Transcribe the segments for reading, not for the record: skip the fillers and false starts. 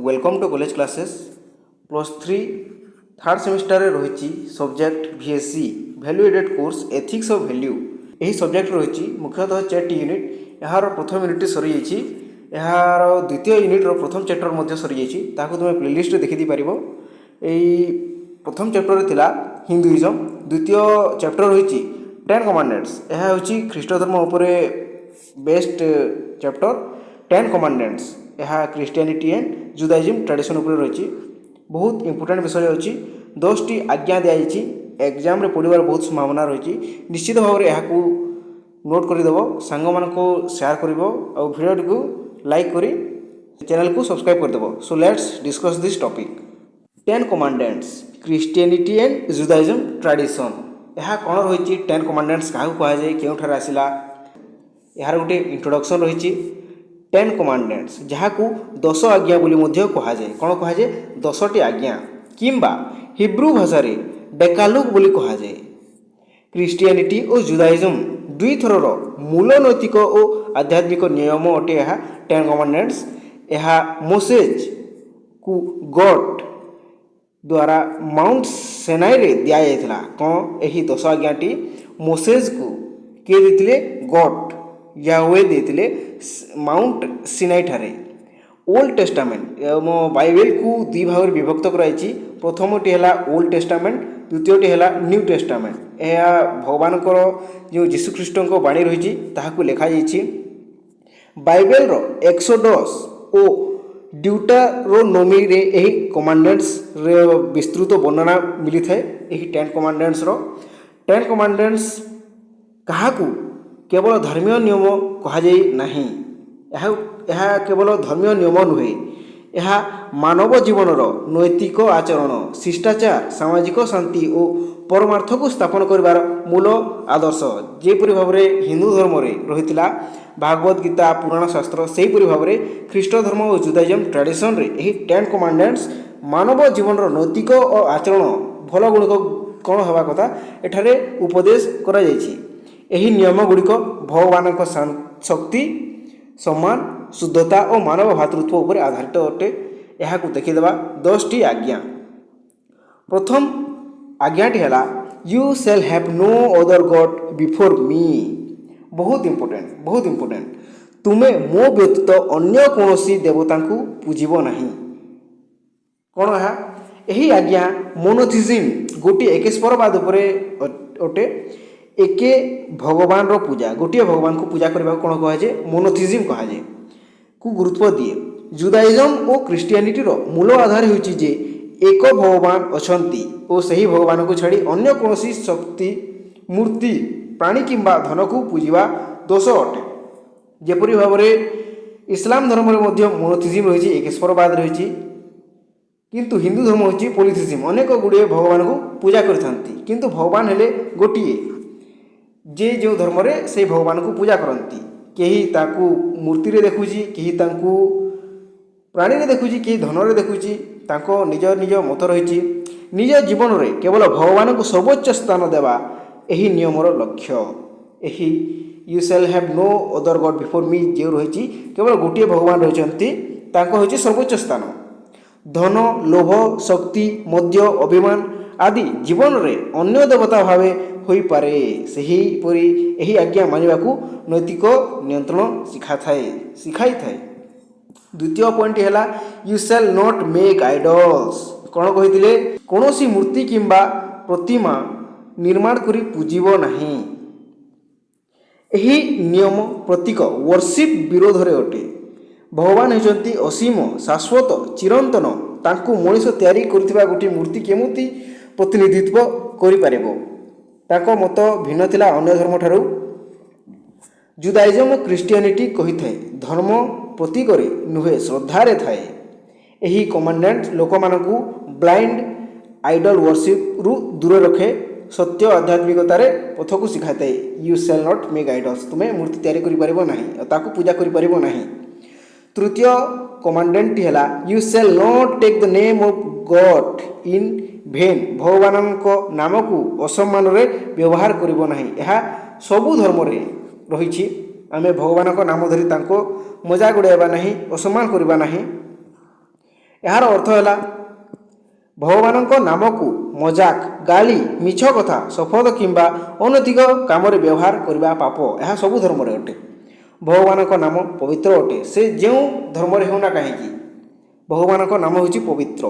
Welcome to college classes +3 third semester रही subject VSc value added course ethics of value. यही subject रही मुख्यतः 4टी unit. यार प्रथम यूनिट सरी यार द्वितीय यूनिट प्रथम चैप्टर सरी तुम्हें प्लेलिस्ट देखी पार। यही प्रथम चैप्टर थिला हिंदुइज्म, द्वितीय चैप्टर रही 10 कमांडेंट्स। यह हूँ ख्रीष्ट धर्म उपर बेस्ट चैप्टर 10 कमांडेंट्स। यह क्रिश्चियनिटी एंड जुदाइज्म ट्रेडिशन उपर रही बहुत इंपोर्टेंट विषय अच्छी। 10टी आज्ञा दी एग्जाम रे पढ़ार बहुत संभावना रही। निश्चित भाव में यहाँ नोट करदेव, सांग मान को शेयर कर वीडियो को लाइक करी चैनल को सब्सक्राइब करदेव। So let's discuss this topic 10 commandments Christianity and Judaism tradition. यह कौन रही 10 कमांडेंट्स क्या कहुए क्यों आसला यार गोटे इंट्रोडक्शन रही 10 कमांडेंट्स जहाँ को 10 आज्ञा बोली कहुए। कौन कहुए 10टी आज्ञा किंबा हिब्रू भाषा रे डेकालुग बोली कहुए। क्रिश्चियनिटी और जुदाइज्म दुई थरर मूल नैतिक और आध्यात्मिक नियम अटे यह 10 कमांडेंट्स। यह मोसेज को गॉड द्वारा माउंट सेनाई रे दिया जाता। कौन यही 10 आज्ञाटी मोसेज को किए देते गॉड यावे देते माउंट सिनाई ठारे। ओल्ड टेस्टामेंट बाइबल को दुई भाग विभक्त कराई। प्रथमटी है ओल्ड टेस्टामेंट, द्वितीयटी है न्यू टेस्टामेंट। यह भगवान जो जीशुख्रीष्ट बाणी रही लिखाई। बाइबल एक्सोडस और ड्यूटारोनोमी रे यही कमांडेंट्स रे विस्तृत वर्णना मिली थाए। यही 10 कमांडेंट्स 10 कमांडेंट्स क्या केवल धर्मीय नियम कहुए नहीं। यह केवल धर्मीय नियम नुहे, यह मानव जीवन नैतिक आचरण, शिष्टाचार, सामाजिक शांति और परमार्थ को स्थापन कर मूल आदर्श। जेपरी भाव में हिंदू धर्म रही भागवत गीता पुराण शास्त्र, से हीपरी भाव में ख्रीष्ट धर्म और जुदाइज्म ट्रेडिशन रे यही 10 कमांडेंट्स मानव जीवन नैतिक और आचरण भल गुणिक कौन हवा कथा एठारे उपदेश करा जायछि। यही नियम गुड़िक भगवान शक्ति, सम्मान, शुद्धता और मानव भातृत्व उपर आधारित अटे। यह देखीदेवा 10टी आज्ञा। प्रथम आज्ञाटी है you shall have no other god before me. बहुत इंपोर्टेंट। तुम्हें मो व्यतीत अन्य कौन देवता को पूजिब नहीं। कौन है यही आज्ञा मोनोथिज्म गोटे एकेश्वरवाद उपर अटे। एके भगवान रो पूजा गोटे भगवान को पूजा करने कौन कहुए मोनोथिज्म कहुए को गुरुत्व दिए। जुदाइज्म और क्रिश्चियनिटी रो मूल आधार होची जे एक भगवान अछंती और सही भगवान को छाड़ी अन्य कौन शक्ति, मूर्ति, प्राणी किंबा धन को पूजिबा दोष अटे। जेपरी भाव में इस्लाम धर्म में मोनोथिज्म रही एकेश्वरवाद रही, किंतु हिंदू धर्म होची पॉलीथिज्म। अनेक गुड़े भगवान को पूजा करथांती किंतु भगवान हेले गोटिए। जे जो धर्म रे से भगवान को पूजा करती, कहीं ताकू मूर्ति रे देखुची, कहीं ताकू प्राणी रे देखुची, कहीं धन रे देखुची। ताको निज निज मत रही। निज जीवन रे केवल भगवान को सर्वोच्च स्थान देवा यही नियमर लक्ष्य। यही you shall have no other god before me जो रही केवल गोटे भगवान रही सर्वोच्च स्थान। धन, लोभ, शक्ति, मद्य, अभिमान आदि जीवन रे अन्य देवता भावे होई पारे। सही परी यही आज्ञा मानिबा को नैतिक नियंत्रण सिखाई थाए। द्वितीय पॉइंट है you shall not make idols. कौन कही कौनसी मूर्ति किंबा प्रतिमा निर्माण करी पूजिब नहीं। यही नियम प्रतीक वर्शिप विरोध रे अटे। भगवान होती असीम, शाश्वत, चिरंतन। तांको मनीष तैयारी करथिबा गोटे मूर्ति केमुती प्रतिनिधित्व करि पारिबो। ताको मत भिन्न थिला अन्य धर्म ठारू। जुदाइज्म और क्रिश्चियनिटी कही थाए धर्म प्रतीक नुहे श्रद्धारे थाए। यही कमांडेंट लोक मानकू ब्लाइंड आइडल वर्शिप रु दूर रखे, सत्य आध्यात्मिकतार पथ को शिखाई थाए। You shall not make idols. तुम्हें मूर्ति तैयारी करि पारिबो नाही, ताकू पूजा करि पारिबो नाही। तृतीय कमांडेंट है you shall not take the name of God in vain. भगवान नाम को असम्मान रे व्यवहार करिबो नाही। यह सबु धर्म रे रही। आमे भगवान नाम धरी तांको मजाक उड़ाइबा नहीं, असम्मान करिबा नहीं। ଏହାର ଅର୍ଥ ହେଲା ଭଗବାନଙ୍କ ନାମକୁ ମଜାକ, ଗାଳି, ମିଛ କଥା, ଶପଥ କିମ୍ବା ଅନୈତିକ କାମରେ ବ୍ୟବହାର କରିବା ପାପ। ଏହା ସବୁ ଧର୍ମରେ ଅଟେ। ଭଗବାନଙ୍କ ନାମ ପବିତ୍ର ଅଟେ। ସେ ଯେଉଁ ଧର୍ମରେ ହେଉନା କାହିଁକି ଭଗବାନଙ୍କ ନାମ ହେଉଛି ପବିତ୍ର।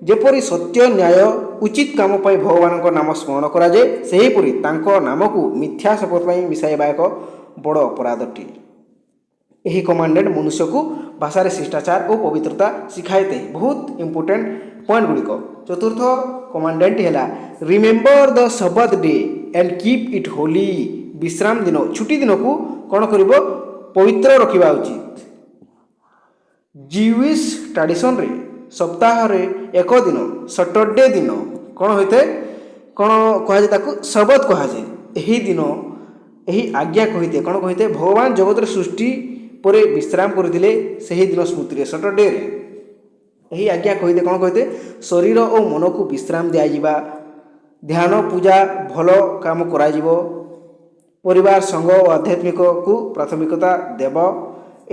ଯେପରି ସତ୍ୟ, ନ୍ୟାୟ, ଉଚିତ କାମ ପାଇଁ ଭଗବାନଙ୍କ ନାମ ସ୍ମରଣ କରାଯାଏ, ସେହିପରି ତାଙ୍କ ନାମକୁ ମିଥ୍ୟା ଶପଥ ପାଇଁ ମିଶାଇବା ଏକ ବଡ଼ ଅପରାଧ ଅଟେ। ଏହି କମାଣ୍ଡମେଣ୍ଟ ମନୁଷ୍ୟକୁ ଭାଷାରେ ଶିଷ୍ଟାଚାର ଓ ପବିତ୍ରତା ଶିଖାଇଥାଏ। ବହୁତ ଇମ୍ପୋର୍ଟାଣ୍ଟ ପଏଣ୍ଟ ଗୁଡ଼ିକ। ଚତୁର୍ଥ କମାଣ୍ଡମେଣ୍ଟ ହେଲା remember the sabbath day and keep it holy. ବିଶ୍ରାମ ଦିନ, ଛୁଟି ଦିନକୁ କ'ଣ କରିବ? ପବିତ୍ର ରଖିବା ଉଚିତ। ଜିୱିଶ ଟ୍ରାଡିସନରେ ସପ୍ତାହରେ ଏକ ଦିନ, ସଟରଡେ ଦିନ କ'ଣ ହୋଇଥାଏ? କ'ଣ କୁହାଯାଏ? ତାକୁ ସବତ କୁହାଯାଏ। ଏହି ଦିନ ଏହି ଆଜ୍ଞା କହିଥାଏ, କ'ଣ କହିଥାଏ? ଭଗବାନ ଜଗତର ସୃଷ୍ଟି ପରେ ବିଶ୍ରାମ କରିଥିଲେ ସେହି ଦିନ ସ୍ମୃତିରେ, ସଟରଡେରେ ଏହି ଆଜ୍ଞା କହିଥାଏ, କ'ଣ କହିଥାଏ? ଶରୀର ଓ ମନକୁ ବିଶ୍ରାମ ଦିଆଯିବା, ଧ୍ୟାନ, ପୂଜା, ଭଲ କାମ କରାଯିବ, ପରିବାର, ସଂଘ ଓ ଆଧ୍ୟାତ୍ମିକକୁ ପ୍ରାଥମିକତା ଦେବ।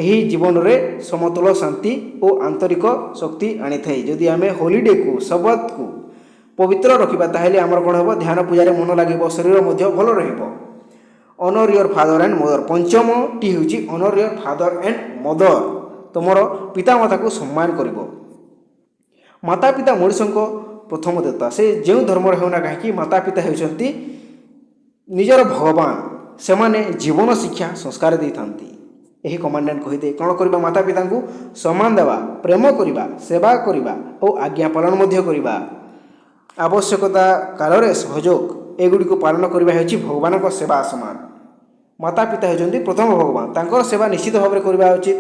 ଏହି ଜୀବନରେ ସମତୋଲ, ଶାନ୍ତି ଓ ଆନ୍ତରିକ ଶକ୍ତି ଆଣିଥାଏ। ଯଦି ଆମେ ହୋଲିଡେକୁ, ସବତକୁ ପବିତ୍ର ରଖିବା, ତାହେଲେ ଆମର କ'ଣ ହେବ? ଧ୍ୟାନ, ପୂଜାରେ ମନ ଲାଗିବ, ଶରୀର ମଧ୍ୟ ଭଲ ରହିବ। ଅନର ୟୋର ଫାଦର ଆଣ୍ଡ ମଦର। ପଞ୍ଚମଟି ହେଉଛି ଅନର ୟୋର ଫାଦର ଆଣ୍ଡ ମଦର। ତୁମର ପିତାମାତାକୁ ସମ୍ମାନ କରିବ। ମାତା ପିତା ମଣିଷଙ୍କ ପ୍ରଥମ ଦେବତା। ସେ ଯେଉଁ ଧର୍ମରେ ହେଉନା କାହିଁକି ମାତା ପିତା ହେଉଛନ୍ତି ନିଜର ଭଗବାନ। ସେମାନେ ଜୀବନ ଶିକ୍ଷା, ସଂସ୍କାର ଦେଇଥାନ୍ତି। ଏହି କମାଣ୍ଡମେଣ୍ଟ କହିଥାଏ କ'ଣ କରିବା? ମାତା ପିତାଙ୍କୁ ସମ୍ମାନ ଦେବା, ପ୍ରେମ କରିବା, ସେବା କରିବା ଓ ଆଜ୍ଞା ପାଳନ ମଧ୍ୟ କରିବା। ଆବଶ୍ୟକତା କାଳରେ ସହଯୋଗ, ଏଗୁଡ଼ିକୁ ପାଳନ କରିବା ହେଉଛି ଭଗବାନଙ୍କ ସେବା ସମାନ। ମାତା ପିତା ହେଉଛନ୍ତି ପ୍ରଥମ ଭଗବାନ। ତାଙ୍କର ସେବା ନିଶ୍ଚିତ ଭାବରେ କରିବା ଉଚିତ।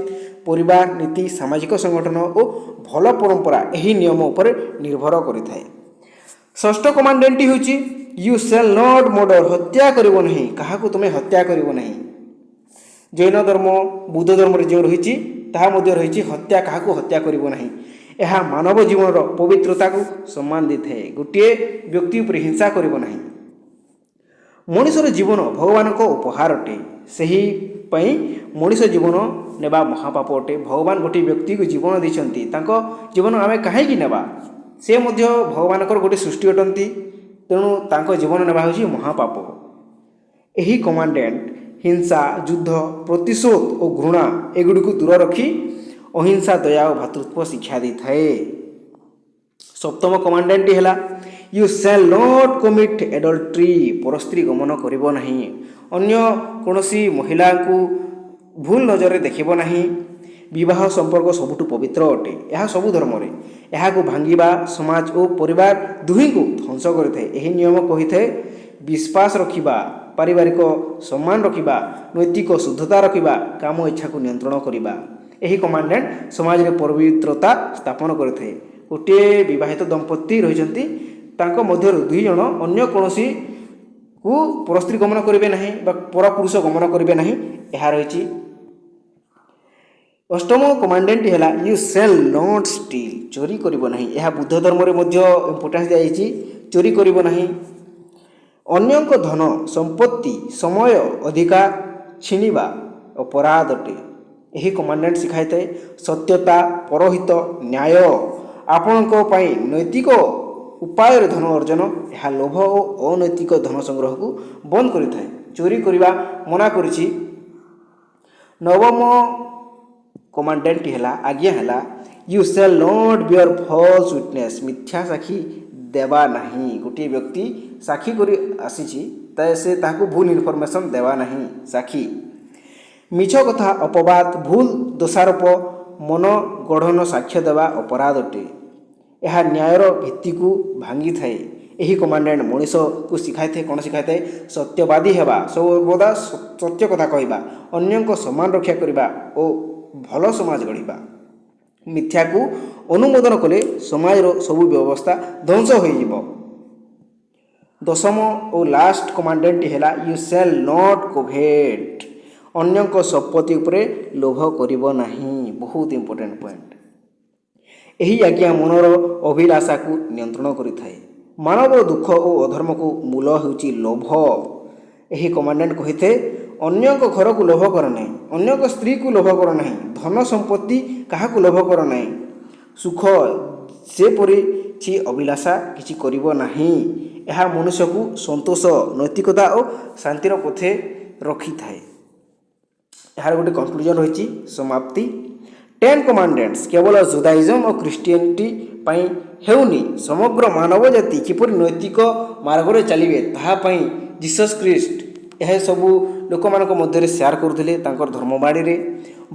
ପରିବାର, ନୀତି, ସାମାଜିକ ସଂଗଠନ ଓ ଭଲ ପରମ୍ପରା ଏହି ନିୟମ ଉପରେ ନିର୍ଭର କରିଥାଏ। ଷଷ୍ଠ କମାଣ୍ଡମେଣ୍ଟଟି ହେଉଛି ୟୁ ସେଲ୍ ନଟ୍ ମର୍ଡର। ହତ୍ୟା କରିବ ନାହିଁ। କାହାକୁ ତୁମେ ହତ୍ୟା କରିବ ନାହିଁ। ଜୈନ ଧର୍ମ, ବୁଦ୍ଧ ଧର୍ମରେ ଯେଉଁ ରହିଛି ତାହା ମଧ୍ୟ ରହିଛି ହତ୍ୟା, କାହାକୁ ହତ୍ୟା କରିବ ନାହିଁ। ଏହା ମାନବ ଜୀବନର ପବିତ୍ରତାକୁ ସମ୍ମାନ ଦେଇଥାଏ। ଗୋଟିଏ ବ୍ୟକ୍ତି ଉପରେ ହିଂସା କରିବ ନାହିଁ। ମଣିଷର ଜୀବନ ଭଗବାନଙ୍କ ଉପହାର ଅଟେ। ସେହିପାଇଁ ମଣିଷ ଜୀବନ ନେବା ମହାପାପ ଅଟେ। ଭଗବାନ ଗୋଟିଏ ବ୍ୟକ୍ତିକୁ ଜୀବନ ଦେଇଛନ୍ତି, ତାଙ୍କ ଜୀବନ ଆମେ କାହିଁକି ନେବା? ସେ ମଧ୍ୟ ଭଗବାନଙ୍କର ଗୋଟିଏ ସୃଷ୍ଟି ଅଟନ୍ତି। ତେଣୁ ତାଙ୍କ ଜୀବନ ନେବା ହେଉଛି ମହାପାପ। ଏହି କମାଣ୍ଡମେଣ୍ଟ ହିଂସା, ଯୁଦ୍ଧ, ପ୍ରତିଶୋଧ ଓ ଘୃଣା ଏଗୁଡ଼ିକୁ ଦୂର ରଖି ଅହିଂସା, ଦୟା ଓ ଭାତୃତ୍ୱ ଶିକ୍ଷା ଦେଇଥାଏ। ସପ୍ତମ କମାଣ୍ଡମେଣ୍ଟଟି ହେଲା ୟୁ ସେଲ୍ ନଟ୍ କମିଟ୍ ଏଡଲ୍ଟ୍ରି। ପରସ୍ତ୍ରୀ ଗମନ କରିବ ନାହିଁ। ଅନ୍ୟ କୌଣସି ମହିଳାଙ୍କୁ ଭୁଲ ନଜରରେ ଦେଖିବ ନାହିଁ। ବିବାହ ସମ୍ପର୍କ ସବୁଠୁ ପବିତ୍ର ଅଟେ। ଏହା ସବୁ ଧର୍ମରେ। ଏହାକୁ ଭାଙ୍ଗିବା ସମାଜ ଓ ପରିବାର ଦୁହିଁଙ୍କୁ ଧ୍ୱଂସ କରିଥାଏ। ଏହି ନିୟମ କହିଥାଏ ବିଶ୍ୱାସ ରଖିବା, ପାରିବାରିକ ସମ୍ମାନ ରଖିବା, ନୈତିକ ଶୁଦ୍ଧତା ରଖିବା, କାମ ଇଚ୍ଛାକୁ ନିୟନ୍ତ୍ରଣ କରିବା। ଏହି କମାଣ୍ଡମେଣ୍ଟ ସମାଜରେ ପବିତ୍ରତା ସ୍ଥାପନ କରିଥାଏ। ଗୋଟିଏ ବିବାହିତ ଦମ୍ପତି ରହିଛନ୍ତି, ତାଙ୍କ ମଧ୍ୟରୁ ଦୁଇ ଜଣ ଅନ୍ୟ କୌଣସିକୁ ପରସ୍ତ୍ରୀ ଗମନ କରିବେ ନାହିଁ ବା ପରପୁରୁଷ ଗମନ କରିବେ ନାହିଁ। ଏହା ରହିଛି। ଅଷ୍ଟମ କମାଣ୍ଡମେଣ୍ଟ ହେଲା ୟୁ ସେଲ୍ ନଟ୍ ଷ୍ଟିଲ୍। ଚୋରି କରିବ ନାହିଁ। ଏହା ବୁଦ୍ଧ ଧର୍ମରେ ମଧ୍ୟ ଇମ୍ପୋର୍ଟାନ୍ସ ଦିଆଯାଇଛି। ଚୋରି କରିବ ନାହିଁ। ଅନ୍ୟଙ୍କ ଧନ, ସମ୍ପତ୍ତି, ସମୟ, ଅଧିକାର ଛିଣିବା ଅପରାଧ ଅଟେ। ଏହି କମାଣ୍ଡମେଣ୍ଟ ଶିଖାଇଥାଏ ସତ୍ୟତା, ପରହିତ, ନ୍ୟାୟ। ଆପଣଙ୍କ ପାଇଁ ନୈତିକ ଉପାୟରେ ଧନ ଅର୍ଜନ। ଏହା ଲୋଭ ଓ ଅନୈତିକ ଧନ ସଂଗ୍ରହକୁ ବନ୍ଦ କରିଥାଏ। ଚୋରି କରିବା ମନା କରିଛି। ନବମ କମାଣ୍ଡମେଣ୍ଟଟି ହେଲା ଆଜ୍ଞା ହେଲା you shall not bear false witness. ମିଥ୍ୟା ସାକ୍ଷୀ ଦେବା ନାହିଁ। ଗୋଟିଏ ବ୍ୟକ୍ତି ସାକ୍ଷୀ କରି ଆସିଛି, ସେ ତାହାକୁ ଭୁଲ ଇନଫର୍ମେସନ୍ ଦେବା ନାହିଁ। ସାକ୍ଷୀ ମିଛ କଥା, ଅପବାଦ, ଭୁଲ ଦୋଷାରୋପ, ମନଗଢ଼ନ ସାକ୍ଷ୍ୟ ଦେବା ଅପରାଧ ଅଟେ। ଏହା ନ୍ୟାୟର ଭିତ୍ତିକୁ ଭାଙ୍ଗିଥାଏ। ଏହି କମାଣ୍ଡମେଣ୍ଟ ମଣିଷକୁ ଶିଖାଇଥାଏ, କ'ଣ ଶିଖାଇଥାଏ? ସତ୍ୟବାଦୀ ହେବା, ସର୍ବଦା ସତ୍ୟ କଥା କହିବା, ଅନ୍ୟଙ୍କ ସମ୍ମାନ ରକ୍ଷା କରିବା ଓ ଭଲ ସମାଜ ଗଢ଼ିବା। ମିଥ୍ୟାକୁ ଅନୁମୋଦନ କଲେ ସମାଜର ସବୁ ବ୍ୟବସ୍ଥା ଧ୍ୱଂସ ହୋଇଯିବ। ଦଶମ ଓ ଲାଷ୍ଟ କମାଣ୍ଡମେଣ୍ଟଟି ହେଲା ୟୁ ସେଲ୍ ନଟ୍ କୋଭେଟ୍। ଅନ୍ୟଙ୍କ ସମ୍ପତ୍ତି ଉପରେ ଲୋଭ କରିବ ନାହିଁ। ବହୁତ ଇମ୍ପୋର୍ଟାଣ୍ଟ ପଏଣ୍ଟ। ଏହି ଆଜ୍ଞା ମନର ଅଭିଳାଷାକୁ ନିୟନ୍ତ୍ରଣ କରିଥାଏ। ମାନବର ଦୁଃଖ ଓ ଅଧର୍ମକୁ ମୂଳ ହେଉଛି ଲୋଭ। ଏହି କମାଣ୍ଡମେଣ୍ଟ କହିଥାଏ ଅନ୍ୟଙ୍କ ଘରକୁ ଲୋଭ କର ନାହିଁ, ଅନ୍ୟଙ୍କ ସ୍ତ୍ରୀକୁ ଲୋଭ କର ନାହିଁ, ଧନ ସମ୍ପତ୍ତି କାହାକୁ ଲୋଭ କର ନାହିଁ। ସୁଖ ସେପରି କିଛି ଅଭିଳାଷା କିଛି କରିବ ନାହିଁ। ଏହା ମନୁଷ୍ୟକୁ ସନ୍ତୋଷ, ନୈତିକତା ଓ ଶାନ୍ତିର ପଥେ ରଖିଥାଏ। ଏହାର ଗୋଟେ କନକ୍ଲୁଜନ୍ ରହିଛି, ସମାପ୍ତି। 10 କମାଣ୍ଡମେଣ୍ଟସ୍ କେବଳ ଜୁଦାଇଜମ୍ ଓ ଖ୍ରୀଷ୍ଟିଆନିଟି ପାଇଁ ହେଉନି, ସମଗ୍ର ମାନବ ଜାତି କିପରି ନୈତିକ ମାର୍ଗରେ ଚାଲିବେ ତାହା ପାଇଁ ଜିସସ୍ ଖ୍ରୀଷ୍ଟ ଏହାସବୁ ଲୋକମାନଙ୍କ ମଧ୍ୟରେ ସେୟାର କରୁଥିଲେ ତାଙ୍କର ଧର୍ମବାଣୀରେ।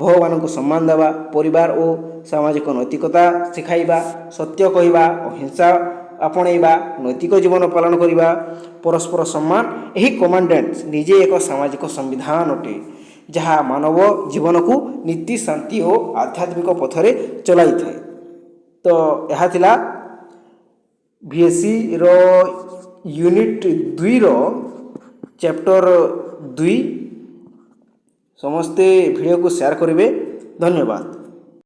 ଭଗବାନଙ୍କୁ ସମ୍ମାନ ଦେବା, ପରିବାର ଓ ସାମାଜିକ ନୈତିକତା ଶିଖାଇବା, ସତ୍ୟ କହିବା, ଅହିଂସା ଆପଣେଇବା, ନୈତିକ ଜୀବନ ପାଳନ କରିବା, ପରସ୍ପର ସମ୍ମାନ, ଏହି କମାଣ୍ଡମେଣ୍ଟସ୍ ନିଜେ ଏକ ସାମାଜିକ ସମ୍ବିଧାନ ଅଟେ ଯାହା ମାନବ ଜୀବନକୁ ନୀତି, ଶାନ୍ତି ଓ ଆଧ୍ୟାତ୍ମିକ ପଥରେ ଚଲାଇଥାଏ। ତ ଏହା ଥିଲା VSCର ୟୁନିଟ୍ 2ର ଚ୍ୟାପ୍ଟର 2। ସମସ୍ତେ ଭିଡ଼ିଓକୁ ସେୟାର କରିବେ। ଧନ୍ୟବାଦ।